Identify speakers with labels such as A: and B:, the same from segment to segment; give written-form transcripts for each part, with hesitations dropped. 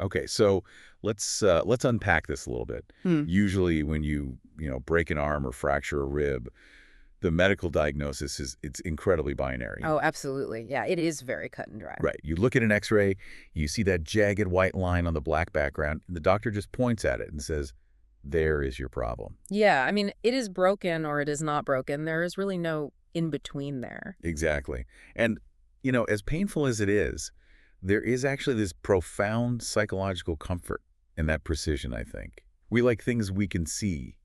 A: Okay, so let's unpack this a little bit.
B: Hmm.
A: Usually when you break an arm or fracture a rib, the medical diagnosis is it's incredibly binary.
B: Oh, absolutely. Yeah, it is very cut and dry.
A: Right. You look at an X-ray, you see that jagged white line on the black background, and the doctor just points at it and says, "There is your problem."
B: Yeah, I mean, it is broken or it is not broken. There is really no in between there.
A: Exactly. And as painful as it is, there is actually this profound psychological comfort in that precision, I think. We like things we can see,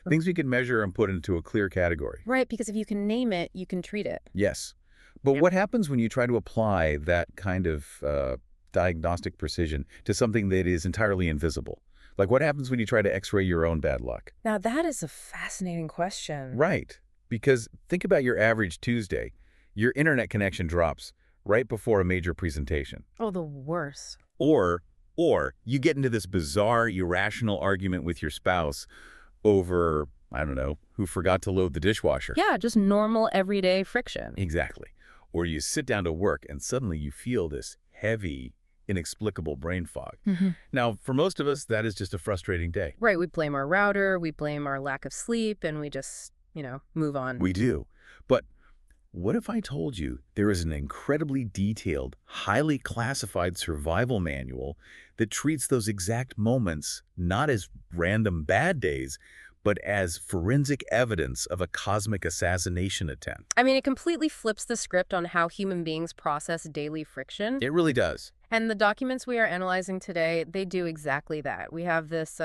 A: things we can measure and put into a clear category.
B: Right, because if you can name it, you can treat it.
A: Yes. But
B: Yep.
A: what happens when you try to apply that kind of diagnostic precision to something that is entirely invisible? Like what happens when you try to x-ray your own bad luck?
B: Now, that is a fascinating question.
A: Right. Because think about your average Tuesday. Your internet connection drops right before a major presentation.
B: Oh, the worst.
A: Or you get into this bizarre, irrational argument with your spouse over, I don't know, who forgot to load the dishwasher.
B: Yeah, just normal everyday friction.
A: Exactly. Or you sit down to work and suddenly you feel this heavy, inexplicable brain fog. Now, for most of us, that is just a frustrating day.
B: Right, we blame our router, we blame our lack of sleep, and we just, move on.
A: We do. But what if I told you there is an incredibly detailed, highly classified survival manual that treats those exact moments not as random bad days, but as forensic evidence of a cosmic assassination attempt?
B: I mean, it completely flips the script on how human beings process daily friction.
A: It really does.
B: And the documents we are analyzing today, they do exactly that. We have this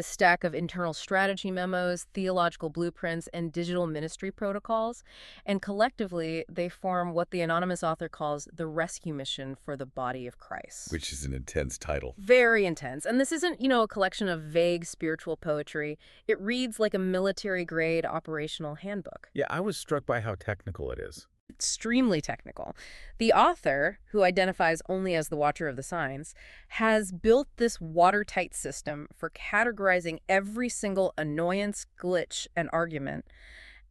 B: stack of internal strategy memos, theological blueprints, and digital ministry protocols. And collectively, they form what the anonymous author calls the rescue mission for the body of Christ.
A: Which is an intense title.
B: Very intense. And this isn't, a collection of vague spiritual poetry. It reads like a military-grade operational handbook.
A: Yeah, I was struck by how technical it is.
B: Extremely technical. The author, who identifies only as the Watcher of the Signs, has built this watertight system for categorizing every single annoyance, glitch, and argument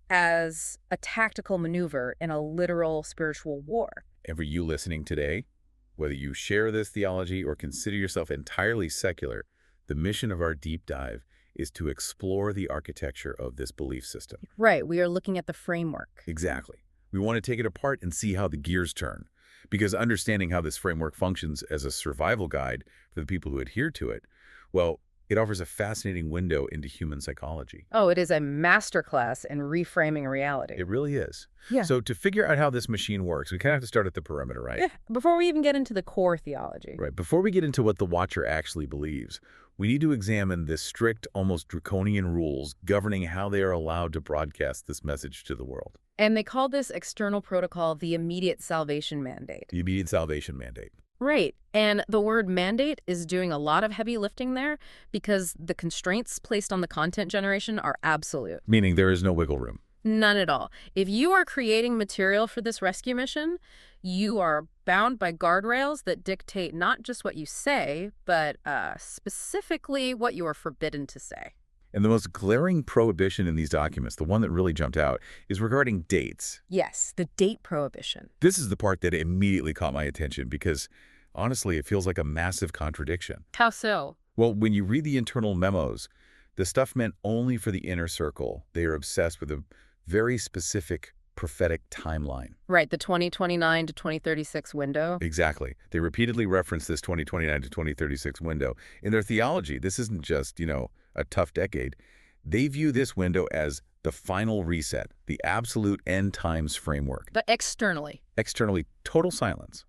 B: as a tactical maneuver in a literal spiritual war.
A: And for you listening today, whether you share this theology or consider yourself entirely secular, the mission of our deep dive is to explore the architecture of this belief system.
B: Right, we are looking at the framework.
A: Exactly. We want to take it apart and see how the gears turn. Because understanding how this framework functions as a survival guide for the people who adhere to it, well, it offers a fascinating window into human psychology.
B: Oh, it is a masterclass in reframing reality.
A: It really is.
B: Yeah.
A: So to figure out how this machine works, we kind of have to start at the perimeter, right?
B: Yeah, before we even get into the core theology.
A: Right. Before we get into what the Watcher actually believes, we need to examine the strict, almost draconian rules governing how they are allowed to broadcast this message to the world.
B: And they call this external protocol the immediate salvation mandate.
A: The immediate salvation mandate.
B: Right. And the word mandate is doing a lot of heavy lifting there because the constraints placed on the content generation are absolute.
A: Meaning there is no wiggle room.
B: None at all. If you are creating material for this rescue mission, you are bound by guardrails that dictate not just what you say, but specifically what you are forbidden to say.
A: And the most glaring prohibition in these documents, the one that really jumped out, is regarding dates.
B: Yes, the date prohibition.
A: This is the part that immediately caught my attention because, honestly, it feels like a massive contradiction.
B: How so?
A: Well, when you read the internal memos, the stuff meant only for the inner circle. They are obsessed with a very specific prophetic timeline.
B: Right, the 2029 to 2036 window.
A: Exactly. They repeatedly reference this 2029 to 2036 window. In their theology, this isn't just, a tough decade. They view this window as the final reset, the absolute end times framework.
B: But externally.
A: Externally, total silence.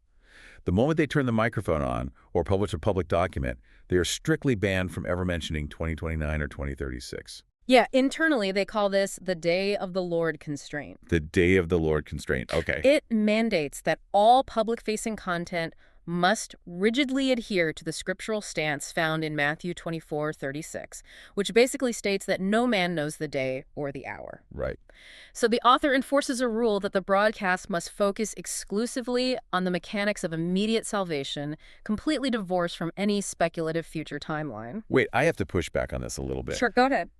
A: The moment they turn the microphone on or publish a public document, they are strictly banned from ever mentioning 2029 or 2036.
B: Yeah, internally they call this the Day of the Lord constraint.
A: The Day of the Lord constraint. Okay.
B: It mandates that all public-facing content must rigidly adhere to the scriptural stance found in Matthew 24:36, which basically states that no man knows the day or the hour.
A: Right.
B: So the author enforces a rule that the broadcast must focus exclusively on the mechanics of immediate salvation, completely divorced from any speculative future timeline.
A: Wait, I have to push back on this a little bit.
B: Sure, go ahead.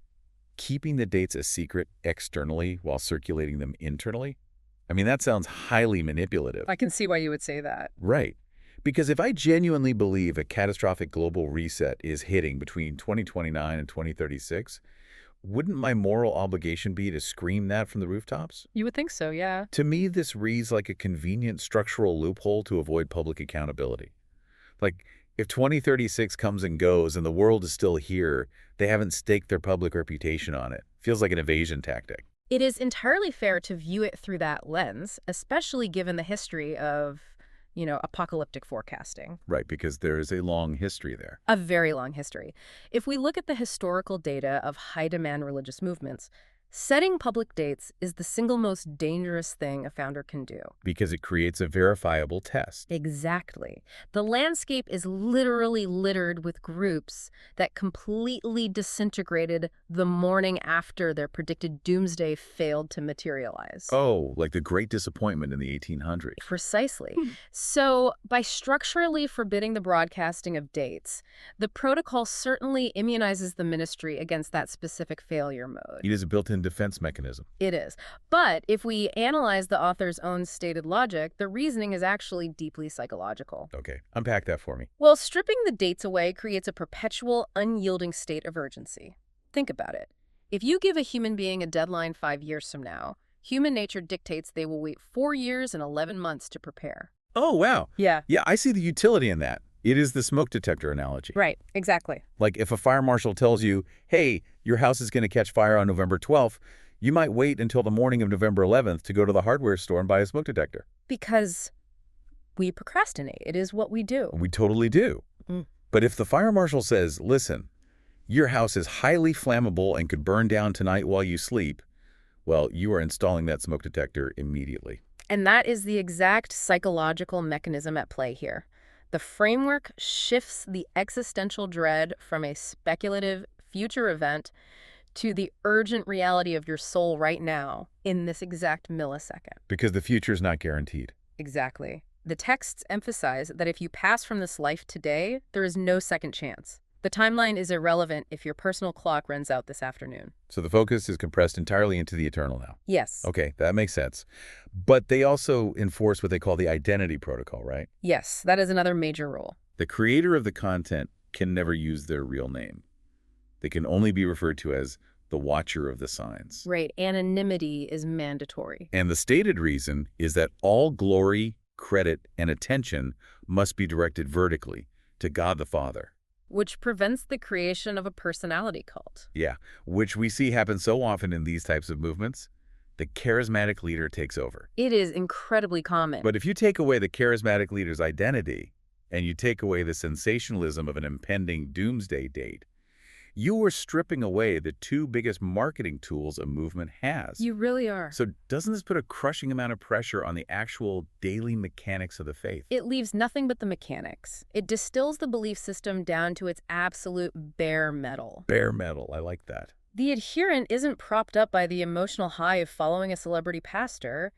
A: Keeping the dates a secret externally while circulating them internally? I mean, that sounds highly manipulative.
B: I can see why you would say that.
A: Right. Because if I genuinely believe a catastrophic global reset is hitting between 2029 and 2036, wouldn't my moral obligation be to scream that from the rooftops?
B: You would think so, yeah.
A: To me, this reads like a convenient structural loophole to avoid public accountability. Like, if 2036 comes and goes and the world is still here, they haven't staked their public reputation on it. Feels like an evasion tactic.
B: It is entirely fair to view it through that lens, especially given the history of, apocalyptic forecasting.
A: Right, because there is a long history there.
B: A very long history. If we look at the historical data of high-demand religious movements, setting public dates is the single most dangerous thing a founder can do.
A: Because it creates a verifiable test.
B: Exactly. The landscape is literally littered with groups that completely disintegrated the morning after their predicted doomsday failed to materialize.
A: Oh, like the Great Disappointment in the 1800s.
B: Precisely. So, by structurally forbidding the broadcasting of dates, the protocol certainly immunizes the ministry against that specific failure mode.
A: It is a built-in defense mechanism.
B: It is. But if we analyze the author's own stated logic, the reasoning is actually deeply psychological.
A: Okay, unpack that for me.
B: Well, stripping the dates away creates a perpetual, unyielding state of urgency. Think about it. If you give a human being a deadline 5 years from now, human nature dictates they will wait 4 years and 11 months to prepare.
A: Oh, wow.
B: Yeah.
A: Yeah, I see the utility in that. It is the smoke detector analogy.
B: Right, exactly.
A: Like if a fire marshal tells you, hey, your house is going to catch fire on November 12th, you might wait until the morning of November 11th to go to the hardware store and buy a smoke detector.
B: Because we procrastinate. It is what we do.
A: We totally do.
B: Mm.
A: But if the fire marshal says, listen, your house is highly flammable and could burn down tonight while you sleep, well, you are installing that smoke detector immediately.
B: And that is the exact psychological mechanism at play here. The framework shifts the existential dread from a speculative future event to the urgent reality of your soul right now in this exact millisecond.
A: Because the future is not guaranteed.
B: Exactly. The texts emphasize that if you pass from this life today, there is no second chance. The timeline is irrelevant if your personal clock runs out this afternoon.
A: So the focus is compressed entirely into the eternal now.
B: Yes.
A: Okay, that makes sense. But they also enforce what they call the identity protocol, right?
B: Yes, that is another major rule.
A: The creator of the content can never use their real name. They can only be referred to as the watcher of the signs.
B: Right, anonymity is mandatory.
A: And the stated reason is that all glory, credit, and attention must be directed vertically to God the Father.
B: Which prevents the creation of a personality cult.
A: Yeah, which we see happen so often in these types of movements. The charismatic leader takes over.
B: It is incredibly common.
A: But if you take away the charismatic leader's identity and you take away the sensationalism of an impending doomsday date, you are stripping away the two biggest marketing tools a movement has.
B: You really are.
A: So doesn't this put a crushing amount of pressure on the actual daily mechanics of the faith?
B: It leaves nothing but the mechanics. It distills the belief system down to its absolute bare metal.
A: Bare metal, I like that.
B: The adherent isn't propped up by the emotional high of following a celebrity pastor,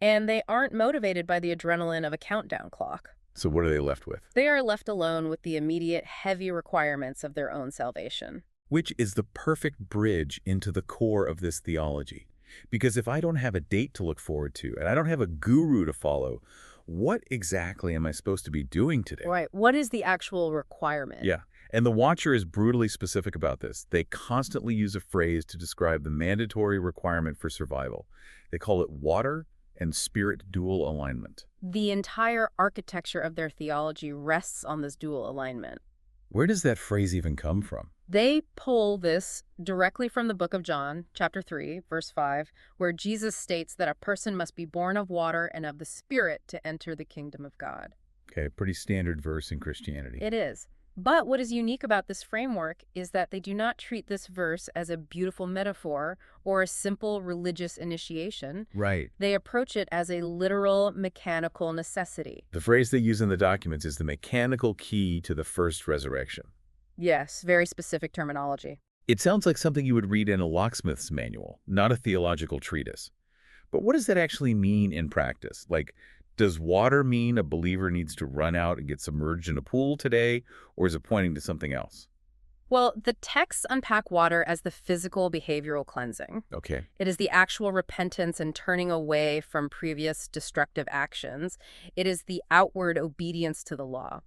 B: and they aren't motivated by the adrenaline of a countdown clock.
A: So what are they left with?
B: They are left alone with the immediate, heavy requirements of their own salvation.
A: Which is the perfect bridge into the core of this theology. Because if I don't have a date to look forward to, and I don't have a guru to follow, what exactly am I supposed to be doing today?
B: Right. What is the actual requirement?
A: Yeah. And the Watcher is brutally specific about this. They constantly use a phrase to describe the mandatory requirement for survival. They call it water and spirit dual alignment.
B: The entire architecture of their theology rests on this dual alignment.
A: Where does that phrase even come from?
B: They pull this directly from the book of John, chapter 3, verse 5, where Jesus states that a person must be born of water and of the Spirit to enter the kingdom of God.
A: Okay, pretty standard verse in Christianity.
B: It is. But what is unique about this framework is that they do not treat this verse as a beautiful metaphor or a simple religious initiation.
A: Right.
B: They approach it as a literal, mechanical necessity.
A: The phrase they use in the documents is the mechanical key to the first resurrection.
B: Yes, very specific terminology.
A: It sounds like something you would read in a locksmith's manual, not a theological treatise. But what does that actually mean in practice? Like, does water mean a believer needs to run out and get submerged in a pool today, or is it pointing to something else?
B: Well, the texts unpack water as the physical behavioral cleansing.
A: Okay.
B: It is the actual repentance and turning away from previous destructive actions. It is the outward obedience to the law.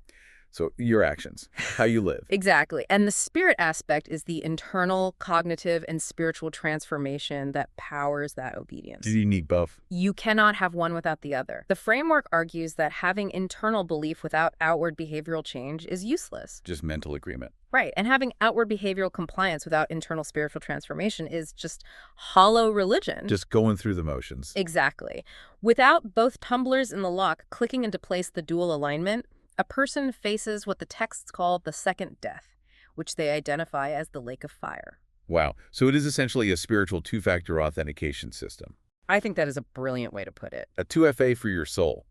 A: So your actions, how you live.
B: Exactly. And the spirit aspect is the internal cognitive and spiritual transformation that powers that obedience.
A: Do you need both?
B: You cannot have one without the other. The framework argues that having internal belief without outward behavioral change is useless.
A: Just mental agreement.
B: Right. And having outward behavioral compliance without internal spiritual transformation is just hollow religion.
A: Just going through the motions.
B: Exactly. Without both tumblers in the lock clicking into place the dual alignment, a person faces what the texts call the second death, which they identify as the lake of fire.
A: Wow. So it is essentially a spiritual two-factor authentication system.
B: I think that is a brilliant way to put it.
A: A 2FA for your soul.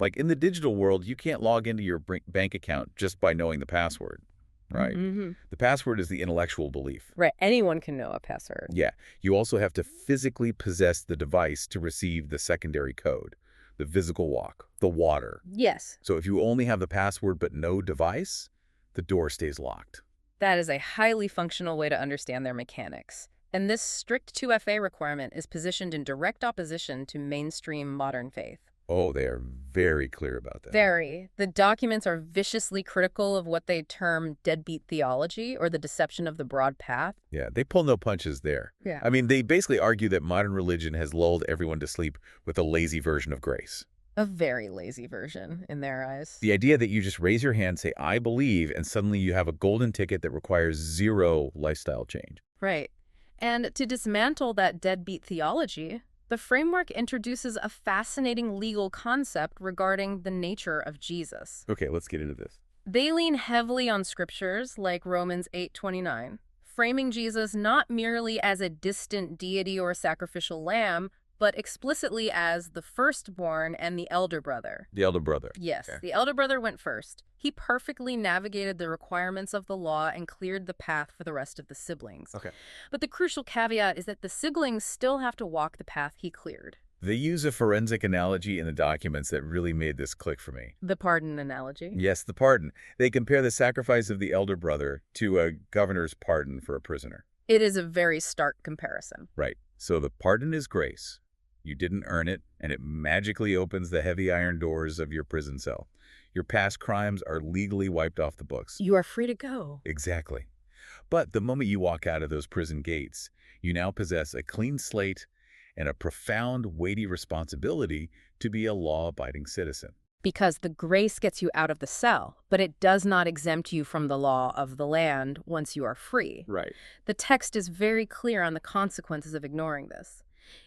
A: Like in the digital world, you can't log into your bank account just by knowing the password, right?
B: Mm-hmm.
A: The password is the intellectual belief.
B: Right. Anyone can know a password.
A: Yeah. You also have to physically possess the device to receive the secondary code, the physical walk, the water.
B: Yes.
A: So if you only have the password but no device, the door stays locked.
B: That is a highly functional way to understand their mechanics. And this strict 2FA requirement is positioned in direct opposition to mainstream modern faith.
A: Oh, they are very clear about that.
B: Very. The documents are viciously critical of what they term deadbeat theology, or the deception of the broad path.
A: Yeah, they pull no punches there.
B: Yeah.
A: I mean, they basically argue that modern religion has lulled everyone to sleep with a lazy version of grace.
B: A very lazy version, in their eyes.
A: The idea that you just raise your hand, say, I believe, and suddenly you have a golden ticket that requires zero lifestyle change.
B: Right. And to dismantle that deadbeat theology, the framework introduces a fascinating legal concept regarding the nature of Jesus.
A: Okay, let's get into this.
B: They lean heavily on scriptures like Romans 8:29, framing Jesus not merely as a distant deity or sacrificial lamb, but explicitly as the firstborn and the elder brother.
A: The elder brother.
B: Yes,
A: Okay.
B: the elder brother went first. He perfectly navigated the requirements of the law and cleared the path for the rest of the siblings.
A: Okay.
B: But the crucial caveat is that the siblings still have to walk the path he cleared.
A: They use a forensic analogy in the documents that really made this click for me.
B: The pardon analogy.
A: Yes, the pardon. They compare the sacrifice of the elder brother to a governor's pardon for a prisoner.
B: It is a very stark comparison.
A: Right. So the pardon is grace. You didn't earn it, and it magically opens the heavy iron doors of your prison cell. Your past crimes are legally wiped off the books.
B: You are free to go.
A: Exactly. But the moment you walk out of those prison gates, you now possess a clean slate and a profound, weighty responsibility to be a law-abiding citizen.
B: Because the grace gets you out of the cell, but it does not exempt you from the law of the land once you are free.
A: Right.
B: The text is very clear on the consequences of ignoring this.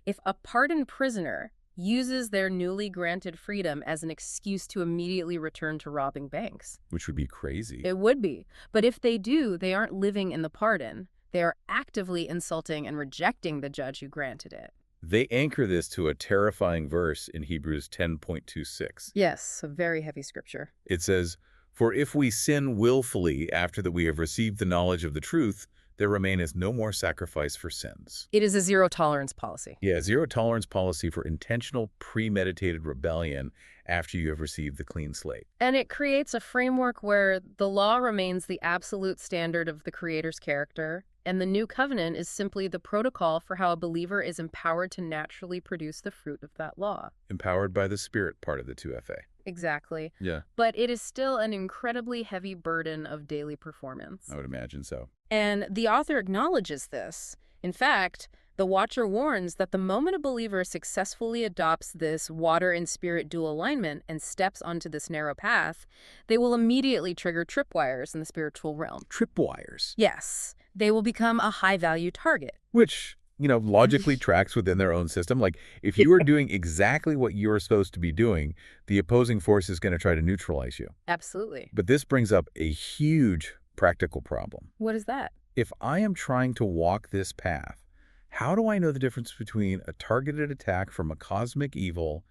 B: If a pardoned prisoner uses their newly granted freedom as an excuse to immediately return to robbing banks,
A: Which would be crazy.
B: it would be. But if they do, they aren't living in the pardon. They are actively insulting and rejecting the judge who granted it.
A: They anchor this to a terrifying verse in Hebrews 10:26.
B: Yes, a very heavy scripture.
A: It says, "For if we sin willfully after that we have received the knowledge of the truth, there remaineth no more sacrifice for sins."
B: It is a zero-tolerance policy.
A: Yeah, zero-tolerance policy for intentional, premeditated rebellion after you have received the clean slate.
B: And it creates a framework where the law remains the absolute standard of the Creator's character, and the new covenant is simply the protocol for how a believer is empowered to naturally produce the fruit of that law.
A: Empowered by the Spirit part of the 2FA.
B: Exactly.
A: Yeah,
B: But it is still an incredibly heavy burden of daily performance.
A: I would imagine so.
B: And the author acknowledges this. In fact, the Watcher warns that the moment a believer successfully adopts this water and spirit dual alignment and steps onto this narrow path, they will immediately trigger tripwires in the spiritual realm.
A: Tripwires.
B: Yes, they will become a high-value target.
A: Which, logically tracks within their own system. Like, if you are doing exactly what you're supposed to be doing, the opposing force is going to try to neutralize you.
B: Absolutely.
A: But this brings up a huge practical problem.
B: What is that?
A: If I am trying to walk this path, how do I know the difference between a targeted attack from a cosmic evil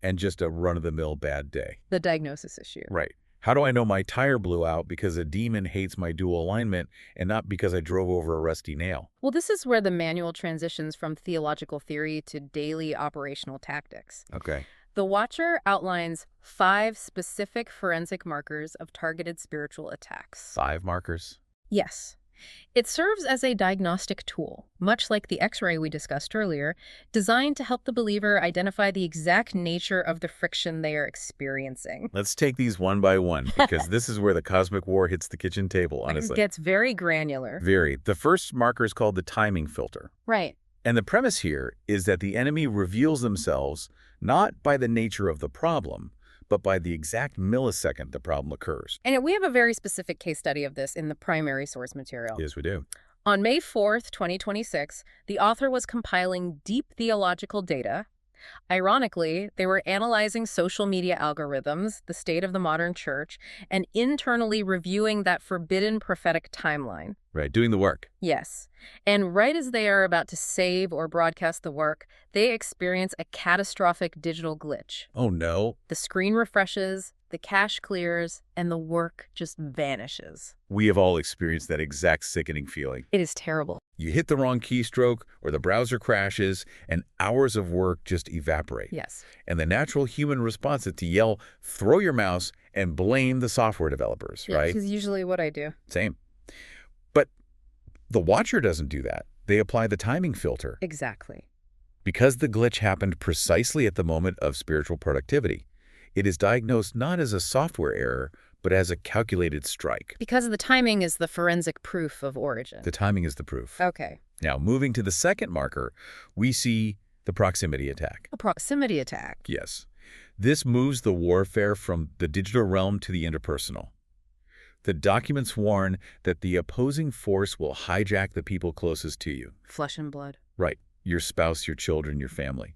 A: and just a run-of-the-mill bad day?
B: The diagnosis issue.
A: Right. How do I know my tire blew out because a demon hates my dual alignment and not because I drove over a rusty nail?
B: Well, this is where the manual transitions from theological theory to daily operational tactics.
A: Okay.
B: The Watcher outlines 5 specific forensic markers of targeted spiritual attacks.
A: 5 markers.
B: Yes. It serves as a diagnostic tool, much like the X-ray we discussed earlier, designed to help the believer identify the exact nature of the friction they are experiencing.
A: Let's take these one by one, because this is where the cosmic war hits the kitchen table,
B: It
A: honestly.
B: gets very granular.
A: Very. The first marker is called the timing filter.
B: Right.
A: And the premise here is that the enemy reveals themselves not by the nature of the problem, but by the exact millisecond the problem occurs.
B: And we have a very specific case study of this in the primary source material.
A: Yes, we do.
B: On May 4th, 2026, the author was compiling deep theological data. Ironically, they were analyzing social media algorithms, the state of the modern church, and internally reviewing that forbidden prophetic timeline.
A: Right, doing the work.
B: Yes. And right as they are about to save or broadcast the work, they experience a catastrophic digital glitch.
A: Oh, no.
B: The screen refreshes, the cache clears, and the work just vanishes.
A: We have all experienced that exact sickening feeling.
B: It is terrible.
A: You hit the wrong keystroke, or the browser crashes, and hours of work just evaporate.
B: Yes.
A: And the natural human response is to yell, throw your mouse, and blame the software developers,
B: Yeah,
A: right?
B: which is usually what I do.
A: Same. But the watcher doesn't do that. They apply the timing filter.
B: Exactly.
A: Because the glitch happened precisely at the moment of spiritual productivity, it is diagnosed not as a software error, but as a calculated strike.
B: Because the timing is the forensic proof of origin.
A: The timing is the proof.
B: Okay.
A: Now, moving to the second marker, we see the proximity attack.
B: A proximity attack.
A: Yes. This moves the warfare from the digital realm to the interpersonal. The documents warn that the opposing force will hijack the people closest to you.
B: Flesh and blood.
A: Right. Your spouse, your children, your family.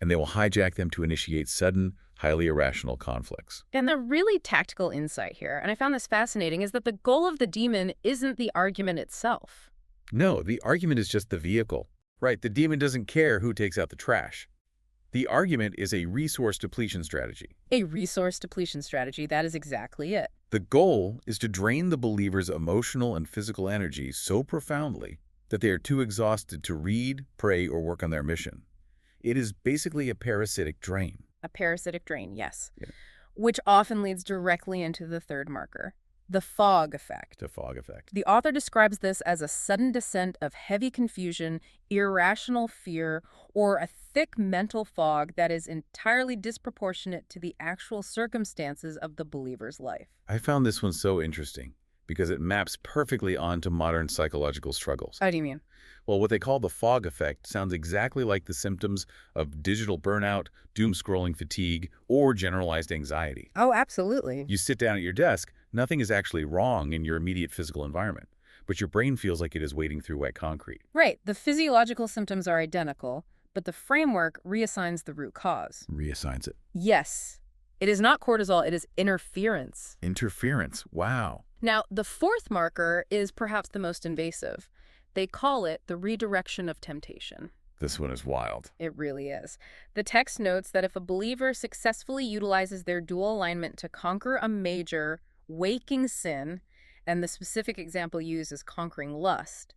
A: And they will hijack them to initiate sudden, highly irrational conflicts.
B: And the really tactical insight here, and I found this fascinating, is that the goal of the demon isn't the argument itself.
A: No, the argument is just the vehicle. Right, the demon doesn't care who takes out the trash. The argument is a resource depletion strategy.
B: A resource depletion strategy, that is exactly it.
A: The goal is to drain the believer's emotional and physical energy so profoundly that they are too exhausted to read, pray, or work on their mission. It is basically a parasitic drain.
B: A parasitic drain, yes.
A: Yeah.
B: Which often leads directly into the third marker, the fog effect.
A: The fog effect.
B: The author describes this as a sudden descent of heavy confusion, irrational fear, or a thick mental fog that is entirely disproportionate to the actual circumstances of the believer's life.
A: I found this one so interesting because it maps perfectly onto modern psychological struggles.
B: How do you mean?
A: Well, what they call the fog effect sounds exactly like the symptoms of digital burnout, doom-scrolling fatigue, or generalized anxiety.
B: Oh, absolutely.
A: You sit down at your desk, nothing is actually wrong in your immediate physical environment, but your brain feels like it is wading through wet concrete.
B: Right. The physiological symptoms are identical, but the framework reassigns the root cause.
A: Reassigns it.
B: Yes. It is not cortisol, it is interference.
A: Interference. Wow.
B: Now, the fourth marker is perhaps the most invasive. They call it the redirection of temptation.
A: This one is wild.
B: It really is. The text notes that if a believer successfully utilizes their dual alignment to conquer a major, waking sin, and the specific example used is conquering lust,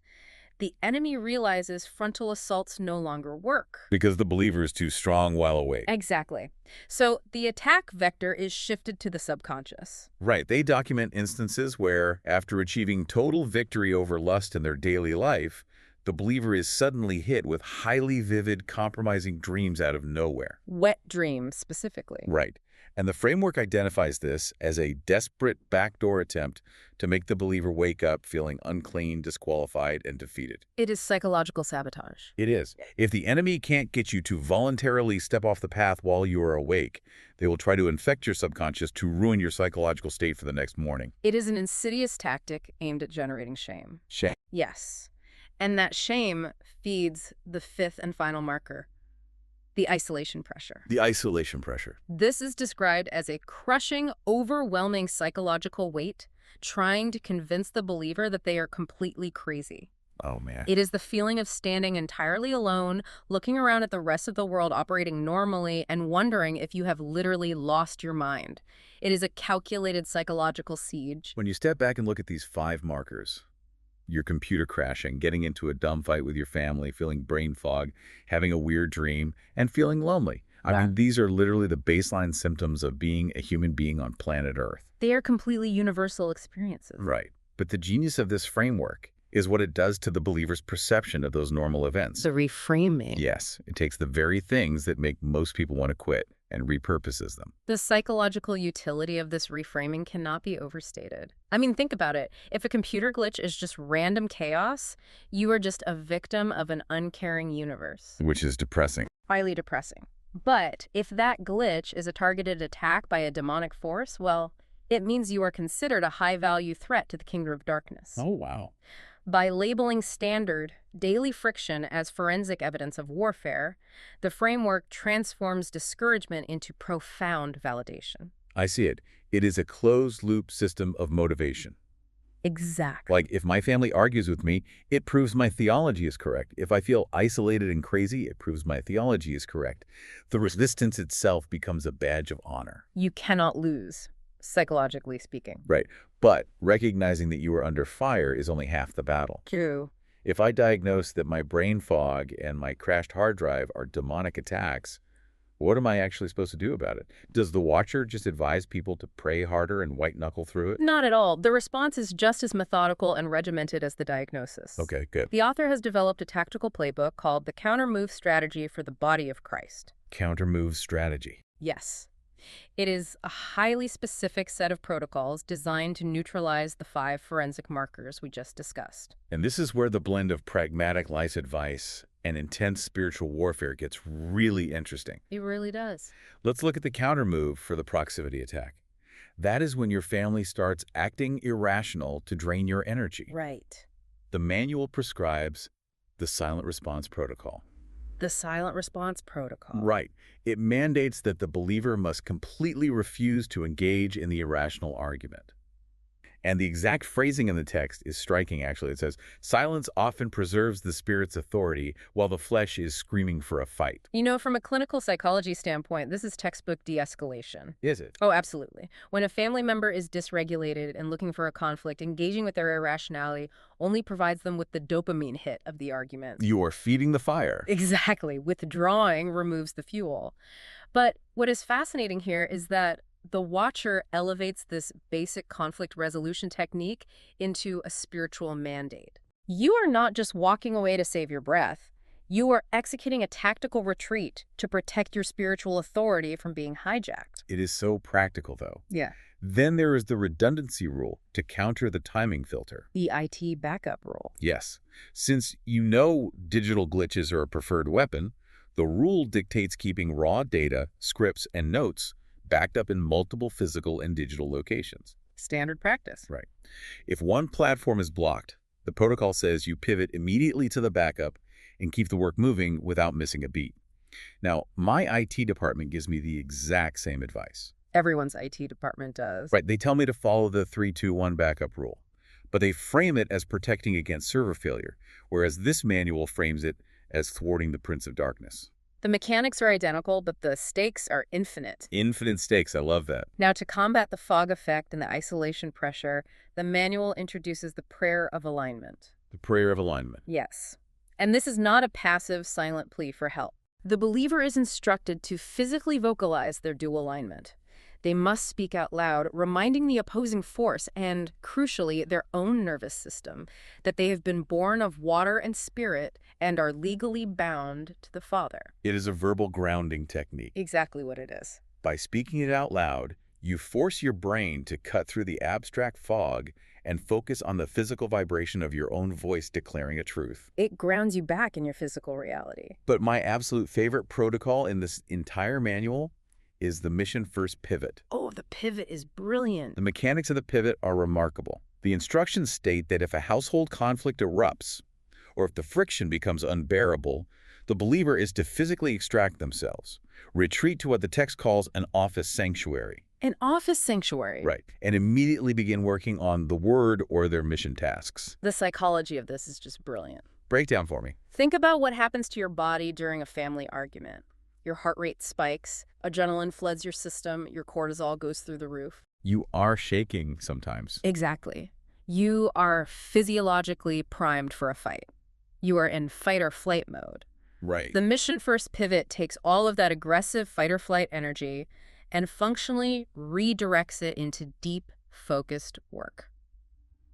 B: the enemy realizes frontal assaults no longer work.
A: Because the believer is too strong while awake.
B: Exactly. So the attack vector is shifted to the subconscious.
A: Right. They document instances where, after achieving total victory over lust in their daily life, the believer is suddenly hit with highly vivid, compromising dreams out of nowhere.
B: Wet dreams, specifically.
A: Right. And the framework identifies this as a desperate backdoor attempt to make the believer wake up feeling unclean, disqualified, and defeated.
B: It is psychological sabotage.
A: It is. If the enemy can't get you to voluntarily step off the path while you are awake, they will try to infect your subconscious to ruin your psychological state for the next morning.
B: It is an insidious tactic aimed at generating shame.
A: Shame.
B: Yes. And that shame feeds the fifth and final marker, the isolation pressure.
A: The isolation pressure.
B: This is described as a crushing, overwhelming psychological weight trying to convince the believer that they are completely crazy.
A: Oh, man.
B: It is the feeling of standing entirely alone, looking around at the rest of the world operating normally, and wondering if you have literally lost your mind. It is a calculated psychological siege.
A: When you step back and look at these 5 markers, your computer crashing, getting into a dumb fight with your family, feeling brain fog, having a weird dream, and feeling lonely. I mean, these are literally the baseline symptoms of being a human being on planet Earth.
B: They are completely universal experiences.
A: Right. But the genius of this framework is what it does to the believer's perception of those normal events.
B: The reframing.
A: Yes, it takes the very things that make most people want to quit and repurposes them.
B: The psychological utility of this reframing cannot be overstated. I mean, think about it. If a computer glitch is just random chaos, you are just a victim of an uncaring universe.
A: Which is depressing.
B: Highly depressing. But if that glitch is a targeted attack by a demonic force, well, it means you are considered a high-value threat to the kingdom of darkness.
A: Oh, wow.
B: By labeling standard, daily friction as forensic evidence of warfare, the framework transforms discouragement into profound validation.
A: I see it. It is a closed-loop system of motivation.
B: Exactly.
A: Like, if my family argues with me, it proves my theology is correct. If I feel isolated and crazy, it proves my theology is correct. The resistance itself becomes a badge of honor.
B: You cannot lose, psychologically speaking.
A: Right. But recognizing that you are under fire is only half the battle.
B: True.
A: If I diagnose that my brain fog and my crashed hard drive are demonic attacks, what am I actually supposed to do about it? Does the Watcher just advise people to pray harder and white-knuckle through it?
B: Not at all. The response is just as methodical and regimented as the diagnosis.
A: Okay, good.
B: The author has developed a tactical playbook called the Counter-Move Strategy for the Body of Christ.
A: Counter-move strategy.
B: Yes. It is a highly specific set of protocols designed to neutralize the 5 forensic markers we just discussed.
A: And this is where the blend of pragmatic life advice and intense spiritual warfare gets really interesting.
B: It really does.
A: Let's look at the counter-move for the proximity attack. That is when your family starts acting irrational to drain your energy.
B: Right.
A: The manual prescribes the silent response protocol.
B: The silent response protocol.
A: Right. It mandates that the believer must completely refuse to engage in the irrational argument. And the exact phrasing in the text is striking, actually. It says, silence often preserves the spirit's authority while the flesh is screaming for a fight.
B: You know, from a clinical psychology standpoint, this is textbook de-escalation.
A: Is it?
B: Oh, absolutely. When a family member is dysregulated and looking for a conflict, engaging with their irrationality only provides them with the dopamine hit of the argument.
A: You are feeding the fire.
B: Exactly. Withdrawing removes the fuel. But what is fascinating here is that the Watcher elevates this basic conflict resolution technique into a spiritual mandate. You are not just walking away to save your breath. You are executing a tactical retreat to protect your spiritual authority from being hijacked.
A: It is so practical, though.
B: Yeah.
A: Then there is the redundancy rule to counter the timing filter.
B: The IT backup rule.
A: Yes. Since you know digital glitches are a preferred weapon, the rule dictates keeping raw data, scripts, and notes backed up in multiple physical and digital locations.
B: Standard practice.
A: Right. If one platform is blocked, the protocol says you pivot immediately to the backup and keep the work moving without missing a beat. Now, my IT department gives me the exact same advice.
B: Everyone's IT department does.
A: Right. They tell me to follow the 3-2-1 backup rule, but they frame it as protecting against server failure, whereas this manual frames it as thwarting the Prince of Darkness.
B: The mechanics are identical, but the stakes are infinite.
A: Infinite stakes. I love that.
B: Now, to combat the fog effect and the isolation pressure, the manual introduces the prayer of alignment.
A: The prayer of alignment.
B: Yes. And this is not a passive, silent plea for help. The believer is instructed to physically vocalize their dual alignment. They must speak out loud, reminding the opposing force and, crucially, their own nervous system that they have been born of water and spirit and are legally bound to the Father.
A: It is a verbal grounding technique.
B: Exactly what it is.
A: By speaking it out loud, you force your brain to cut through the abstract fog and focus on the physical vibration of your own voice declaring a truth.
B: It grounds you back in your physical reality.
A: But my absolute favorite protocol in this entire manual is the mission first pivot.
B: Oh, the pivot is brilliant.
A: The mechanics of the pivot are remarkable. The instructions state that if a household conflict erupts, or if the friction becomes unbearable, the believer is to physically extract themselves, retreat to what the text calls an office sanctuary.
B: An office sanctuary.
A: Right, and immediately begin working on the word or their mission tasks.
B: The psychology of this is just brilliant.
A: Break down for me.
B: Think about what happens to your body during a family argument. Your heart rate spikes, adrenaline floods your system, your cortisol goes through the roof.
A: You are shaking sometimes.
B: Exactly. You are physiologically primed for a fight. You are in fight or flight mode.
A: Right.
B: The mission first pivot takes all of that aggressive fight or flight energy and functionally redirects it into deep, focused work.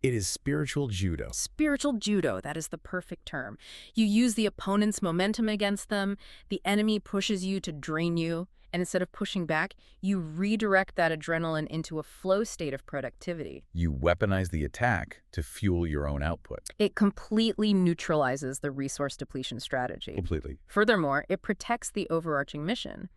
A: It is spiritual judo.
B: Spiritual judo, that is the perfect term. You use the opponent's momentum against them, the enemy pushes you to drain you, and instead of pushing back, you redirect that adrenaline into a flow state of productivity.
A: You weaponize the attack to fuel your own output.
B: It completely neutralizes the resource depletion strategy.
A: Completely.
B: Furthermore, it protects the overarching mission.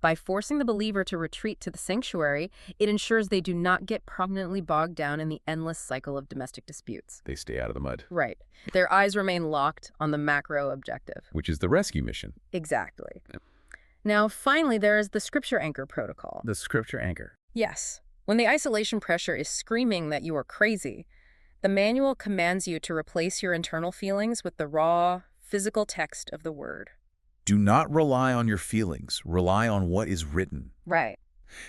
B: By forcing the believer to retreat to the sanctuary, it ensures they do not get permanently bogged down in the endless cycle of domestic disputes.
A: They stay out of the mud.
B: Right. Their eyes remain locked on the macro objective.
A: Which is the rescue mission.
B: Exactly.
A: Yep.
B: Now, finally, there is the scripture anchor protocol.
A: The scripture anchor.
B: Yes. When the isolation pressure is screaming that you are crazy, the manual commands you to replace your internal feelings with the raw, physical text of the word.
A: Do not rely on your feelings. Rely on what is written.
B: Right.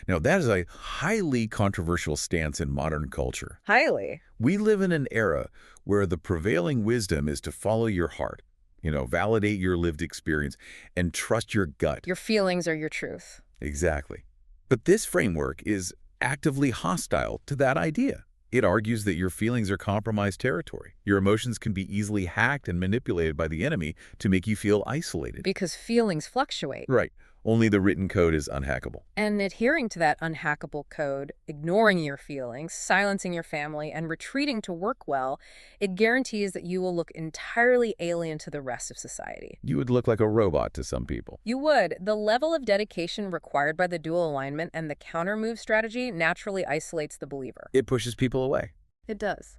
A: Now, that is a highly controversial stance in modern culture.
B: Highly.
A: We live in an era where the prevailing wisdom is to follow your heart, validate your lived experience, and trust your gut.
B: Your feelings are your truth.
A: Exactly. But this framework is actively hostile to that idea. It argues that your feelings are compromised territory. Your emotions can be easily hacked and manipulated by the enemy to make you feel isolated.
B: Because feelings fluctuate.
A: Right. Only the written code is unhackable.
B: And adhering to that unhackable code, ignoring your feelings, silencing your family, and retreating to work well, it guarantees that you will look entirely alien to the rest of society.
A: You would look like a robot to some people.
B: You would. The level of dedication required by the dual alignment and the counter-move strategy naturally isolates the believer.
A: It pushes people away.
B: It does.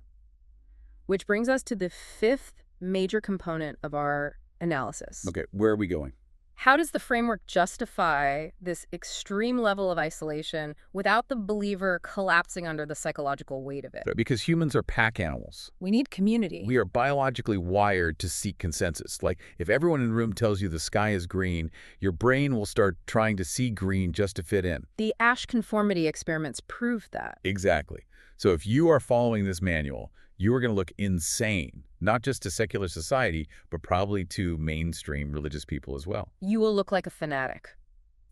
B: Which brings us to the fifth major component of our analysis.
A: Okay, where are we going?
B: How does the framework justify this extreme level of isolation without the believer collapsing under the psychological weight of it?
A: Because humans are pack animals.
B: We need community.
A: We are biologically wired to seek consensus. Like, if everyone in the room tells you the sky is green, your brain will start trying to see green just to fit in.
B: The Asch conformity experiments prove that.
A: Exactly. So if you are following this manual, you are going to look insane, not just to secular society, but probably to mainstream religious people as well.
B: You will look like a fanatic.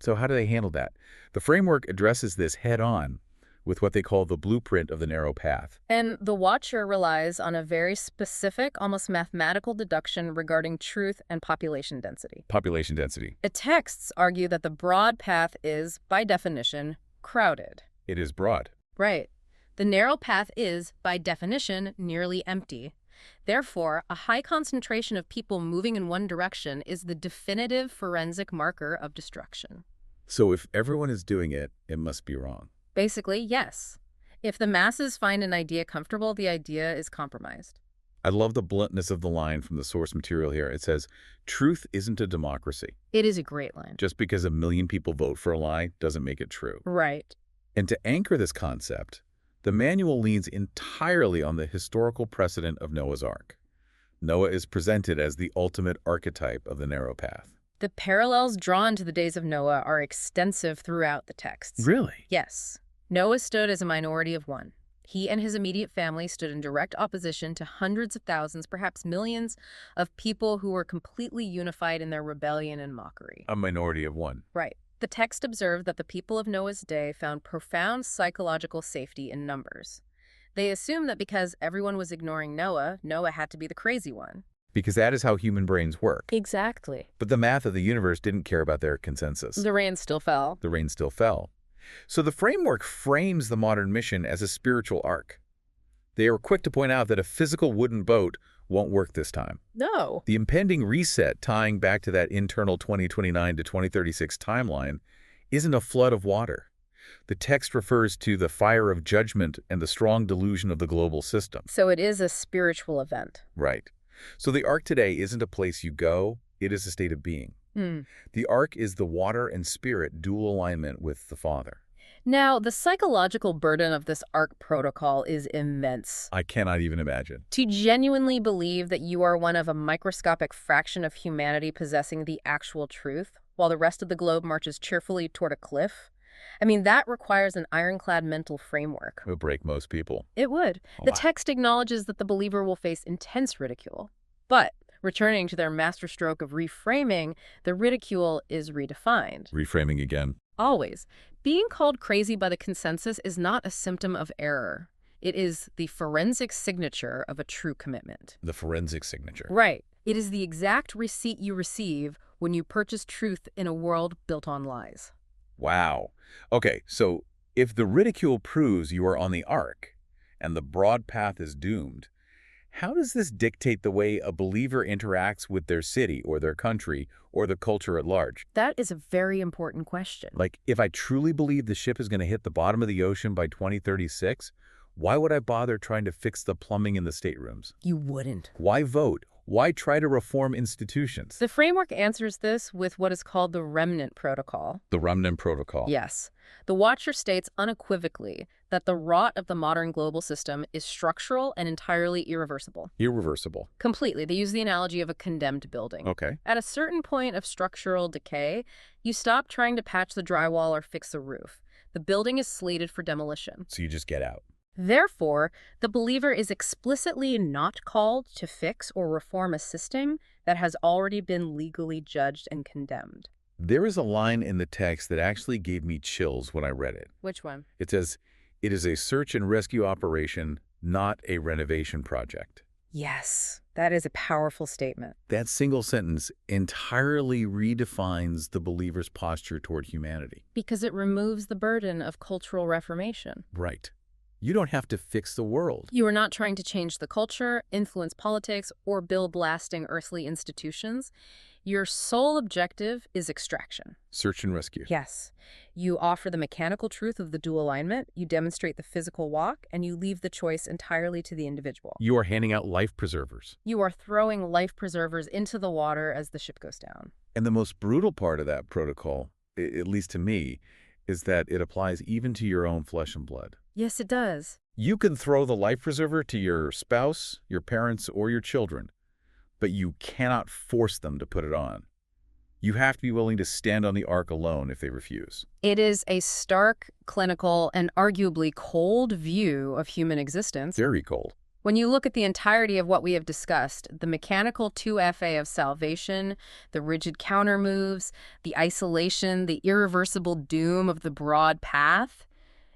A: So how do they handle that? The framework addresses this head-on with what they call the blueprint of the narrow path.
B: And the Watcher relies on a very specific, almost mathematical deduction regarding truth and population density.
A: Population density.
B: The texts argue that the broad path is, by definition, crowded.
A: It is broad.
B: Right. The narrow path is, by definition, nearly empty. Therefore, a high concentration of people moving in one direction is the definitive forensic marker of destruction.
A: So if everyone is doing it, it must be wrong.
B: Basically, yes. If the masses find an idea comfortable, the idea is compromised.
A: I love the bluntness of the line from the source material here. It says, truth isn't a democracy.
B: It is a great line.
A: Just because 1 million people vote for a lie doesn't make it true.
B: Right.
A: And to anchor this concept, the manual leans entirely on the historical precedent of Noah's Ark. Noah is presented as the ultimate archetype of the narrow path.
B: The parallels drawn to the days of Noah are extensive throughout the texts.
A: Really?
B: Yes. Noah stood as a minority of one. He and his immediate family stood in direct opposition to hundreds of thousands, perhaps millions, of people who were completely unified in their rebellion and mockery.
A: A minority of one.
B: Right. The text observed that the people of Noah's day found profound psychological safety in numbers. They assumed that because everyone was ignoring Noah, Noah had to be the crazy one.
A: Because that is how human brains work.
B: Exactly.
A: But the math of the universe didn't care about their consensus.
B: The rain still fell.
A: The rain still fell. So the framework frames the modern mission as a spiritual arc. They are quick to point out that a physical wooden boat won't work this time.
B: No.
A: The impending reset tying back to that internal 2029 to 2036 timeline isn't a flood of water. The text refers to the fire of judgment and the strong delusion of the global system.
B: So it is a spiritual event.
A: Right. So the ark today isn't a place you go, it is a state of being. The ark is the water and spirit dual alignment with the Father.
B: Now, the psychological burden of this ARC protocol is immense.
A: I cannot even imagine.
B: To genuinely believe that you are one of a microscopic fraction of humanity possessing the actual truth, while the rest of the globe marches cheerfully toward a cliff, I mean, that requires an ironclad mental framework.
A: It would break most people.
B: It would. The text acknowledges that the believer will face intense ridicule. But, returning to their masterstroke of reframing, the ridicule is redefined.
A: Reframing again.
B: Always. Being called crazy by the consensus is not a symptom of error. It is the forensic signature of a true commitment.
A: The forensic signature.
B: Right. It is the exact receipt you receive when you purchase truth in a world built on lies.
A: Wow. Okay, so if the ridicule proves you are on the ark and the broad path is doomed, how does this dictate the way a believer interacts with their city or their country or the culture at large?
B: That is a very important question.
A: Like, if I truly believe the ship is going to hit the bottom of the ocean by 2036, why would I bother trying to fix the plumbing in the staterooms?
B: You wouldn't.
A: Why vote? Why try to reform institutions?
B: The framework answers this with what is called the Remnant Protocol.
A: The Remnant Protocol.
B: Yes. The Watcher states unequivocally that the rot of the modern global system is structural and entirely irreversible.
A: Irreversible.
B: Completely. They use the analogy of a condemned building.
A: Okay.
B: At a certain point of structural decay, you stop trying to patch the drywall or fix the roof. The building is slated for demolition.
A: So you just get out.
B: Therefore, the believer is explicitly not called to fix or reform a system that has already been legally judged and condemned.
A: There is a line in the text that actually gave me chills when I read it.
B: Which one?
A: It says, "It is a search and rescue operation, not a renovation project."
B: Yes, that is a powerful statement.
A: That single sentence entirely redefines the believer's posture toward humanity.
B: Because it removes the burden of cultural reformation.
A: Right. You don't have to fix the world.
B: You are not trying to change the culture, influence politics, or build lasting earthly institutions. Your sole objective is extraction.
A: Search and rescue.
B: Yes. You offer the mechanical truth of the dual alignment, you demonstrate the physical walk, and you leave the choice entirely to the individual.
A: You are handing out life preservers.
B: You are throwing life preservers into the water as the ship goes down.
A: And the most brutal part of that protocol, at least to me, is that it applies even to your own flesh and blood.
B: Yes, it does.
A: You can throw the life preserver to your spouse, your parents, or your children, but you cannot force them to put it on. You have to be willing to stand on the ark alone if they refuse.
B: It is a stark, clinical, and arguably cold view of human existence.
A: Very cold.
B: When you look at the entirety of what we have discussed, the mechanical 2FA of salvation, the rigid counter moves, the isolation, the irreversible doom of the broad path,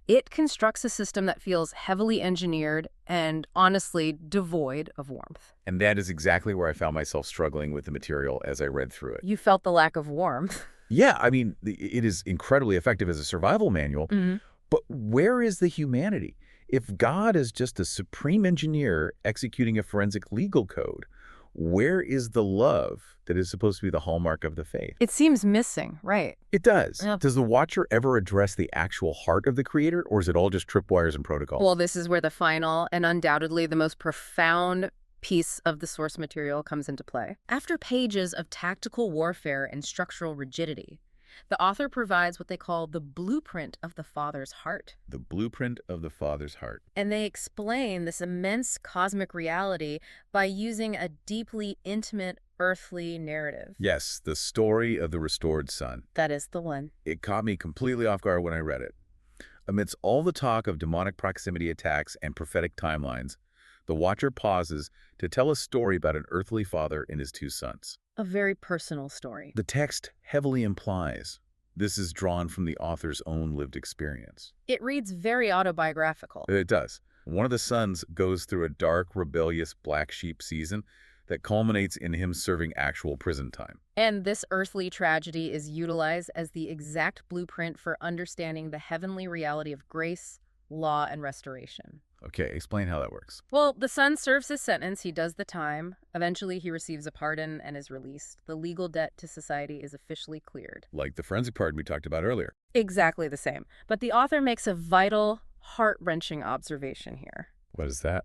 B: it constructs a system that feels heavily engineered and, honestly, devoid of warmth.
A: And that is exactly where I found myself struggling with the material as I read through it.
B: You felt the lack of warmth.
A: Yeah, I mean, it is incredibly effective as a survival manual, but where is the humanity? If God is just a supreme engineer executing a forensic legal code, where is the love that is supposed to be the hallmark of the faith?
B: It seems missing, right?
A: It does.
B: Yeah.
A: Does the Watcher ever address the actual heart of the creator, or is it all just tripwires and protocols?
B: Well, this is where the final and undoubtedly the most profound piece of the source material comes into play. After pages of tactical warfare and structural rigidity, the author provides what they call the blueprint of the Father's heart.
A: The blueprint of the Father's heart.
B: And they explain this immense cosmic reality by using a deeply intimate earthly narrative.
A: Yes, the story of the restored son.
B: That is the one.
A: It caught me completely off guard when I read it. Amidst all the talk of demonic proximity attacks and prophetic timelines, the Watcher pauses to tell a story about an earthly father and his two sons.
B: A very personal story.
A: The text heavily implies this is drawn from the author's own lived experience.
B: It reads very autobiographical.
A: It does. One of the sons goes through a dark, rebellious black sheep season that culminates in him serving actual prison time.
B: And this earthly tragedy is utilized as the exact blueprint for understanding the heavenly reality of grace, law, and restoration.
A: Okay, explain how that works.
B: Well, the son serves his sentence, he does the time. Eventually, he receives a pardon and is released. The legal debt to society is officially cleared.
A: Like the forensic pardon we talked about earlier.
B: Exactly the same. But the author makes a vital, heart-wrenching observation here.
A: What is that?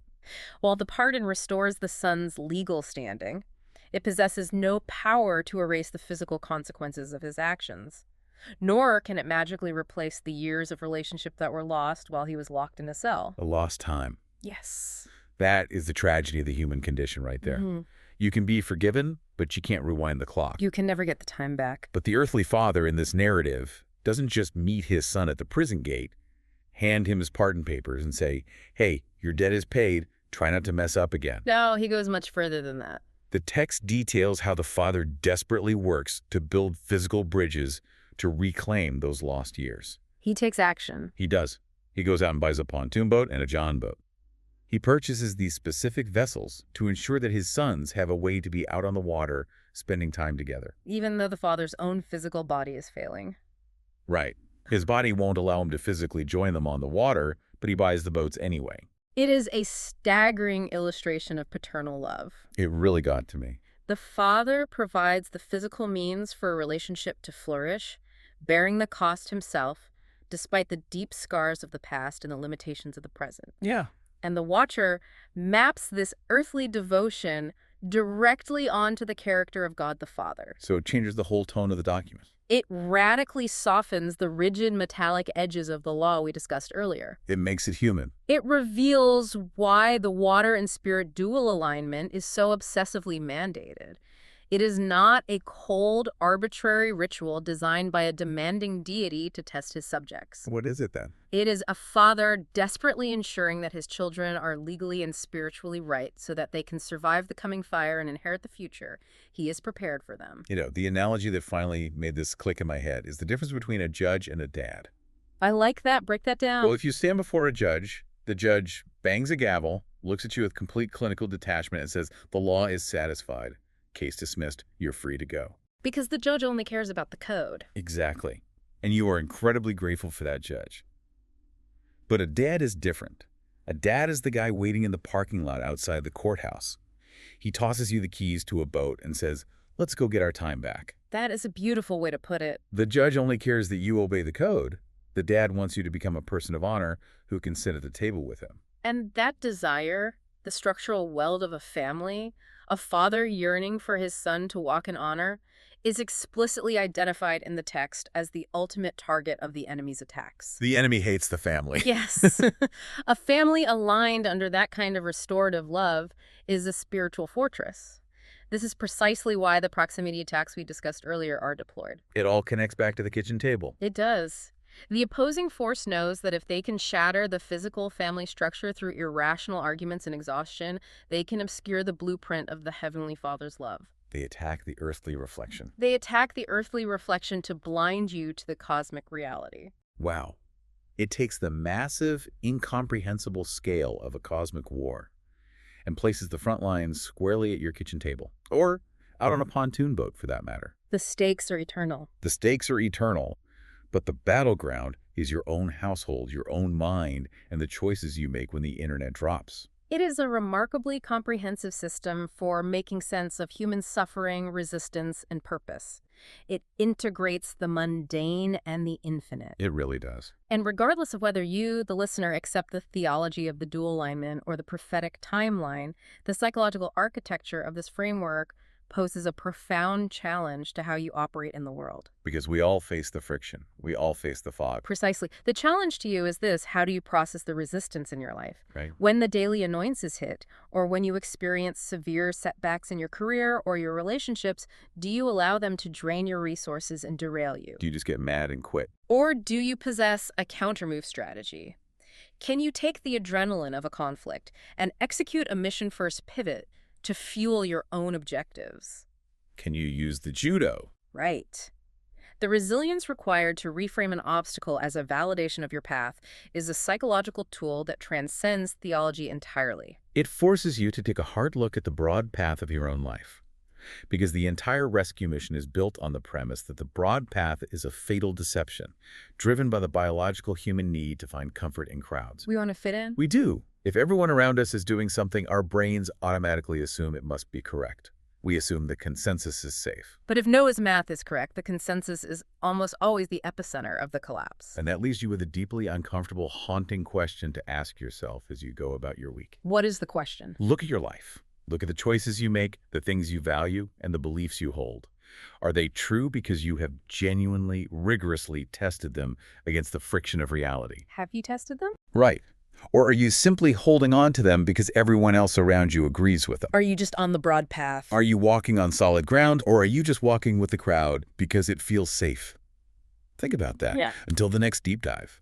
B: While the pardon restores the son's legal standing, it possesses no power to erase the physical consequences of his actions. Nor can it magically replace the years of relationship that were lost while he was locked in a cell.
A: A lost time.
B: Yes.
A: That is the tragedy of the human condition right there. You can be forgiven, but you can't rewind the clock.
B: You can never get the time back.
A: But the earthly father in this narrative doesn't just meet his son at the prison gate, hand him his pardon papers and say, hey, your debt is paid, try not to mess up again.
B: No, he goes much further than that.
A: The text details how the father desperately works to build physical bridges to reclaim those lost years.
B: He takes action.
A: He does. He goes out and buys a pontoon boat and a John boat. He purchases these specific vessels to ensure that his sons have a way to be out on the water, spending time together.
B: Even though the father's own physical body is failing.
A: Right. His body won't allow him to physically join them on the water, but he buys the boats anyway.
B: It is a staggering illustration of paternal love.
A: It really got to me.
B: The father provides the physical means for a relationship to flourish, bearing the cost himself, despite the deep scars of the past and the limitations of the present.
A: Yeah.
B: And the watcher maps this earthly devotion directly onto the character of God the Father.
A: So it changes the whole tone of the document.
B: It radically softens the rigid metallic edges of the law we discussed earlier.
A: It makes it human.
B: It reveals why the water and spirit dual alignment is so obsessively mandated. It is not a cold, arbitrary ritual designed by a demanding deity to test his subjects.
A: What is it then?
B: It is a father desperately ensuring that his children are legally and spiritually right so that they can survive the coming fire and inherit the future. He is prepared for them.
A: You know, the analogy that finally made this click in my head is the difference between a judge and a dad.
B: I like that. Break that down.
A: Well, if you stand before a judge, the judge bangs a gavel, looks at you with complete clinical detachment, and says, "The law is satisfied. Case dismissed. You're free to go."
B: Because the judge only cares about the code.
A: Exactly. And you are incredibly grateful for that judge. But a dad is different. A dad is the guy waiting in the parking lot outside the courthouse. He tosses you the keys to a boat and says, "Let's go get our time back."
B: That is a beautiful way to put it.
A: The judge only cares that you obey the code. The dad wants you to become a person of honor who can sit at the table with him.
B: And that desire, the structural weld of a family, a father yearning for his son to walk in honor, is explicitly identified in the text as the ultimate target of the enemy's attacks.
A: The enemy hates the family.
B: Yes. A family aligned under that kind of restorative love is a spiritual fortress. This is precisely why the proximity attacks we discussed earlier are deployed.
A: It all connects back to the kitchen table.
B: It does. The opposing force knows that if they can shatter the physical family structure through irrational arguments and exhaustion, they can obscure the blueprint of the Heavenly Father's love.
A: They attack the earthly reflection.
B: They attack the earthly reflection to blind you to the cosmic reality.
A: Wow. It takes the massive, incomprehensible scale of a cosmic war and places the front lines squarely at your kitchen table, or out on a pontoon boat for that matter.
B: The stakes are eternal.
A: The stakes are eternal, but the battleground is your own household, your own mind, and the choices you make when the internet drops.
B: It is a remarkably comprehensive system for making sense of human suffering, resistance, and purpose. It integrates the mundane and the infinite.
A: It really does.
B: And regardless of whether you, the listener, accept the theology of the dual alignment or the prophetic timeline, the psychological architecture of this framework poses a profound challenge to how you operate in the world.
A: Because we all face the friction. We all face the fog.
B: Precisely. The challenge to you is this: how do you process the resistance in your life?
A: Right.
B: When the daily annoyances hit, or when you experience severe setbacks in your career or your relationships, do you allow them to drain your resources and derail you?
A: Do you just get mad and quit?
B: Or do you possess a countermove strategy? Can you take the adrenaline of a conflict and execute a mission-first pivot to fuel your own objectives?
A: Can you use the judo?
B: Right. The resilience required to reframe an obstacle as a validation of your path is a psychological tool that transcends theology entirely.
A: It forces you to take a hard look at the broad path of your own life. Because the entire rescue mission is built on the premise that the broad path is a fatal deception, driven by the biological human need to find comfort in crowds.
B: We want to fit in?
A: We do. If everyone around us is doing something, our brains automatically assume it must be correct. We assume the consensus is safe.
B: But if Noah's math is correct, the consensus is almost always the epicenter of the collapse.
A: And that leaves you with a deeply uncomfortable, haunting question to ask yourself as you go about your week.
B: What is the question?
A: Look at your life. Look at the choices you make, the things you value, and the beliefs you hold. Are they true because you have genuinely, rigorously tested them against the friction of reality?
B: Have you tested them?
A: Right. Or are you simply holding on to them because everyone else around you agrees with them?
B: Are you just on the broad path?
A: Are you walking on solid ground, or are you just walking with the crowd because it feels safe? Think about that.
B: Yeah.
A: Until the next deep dive.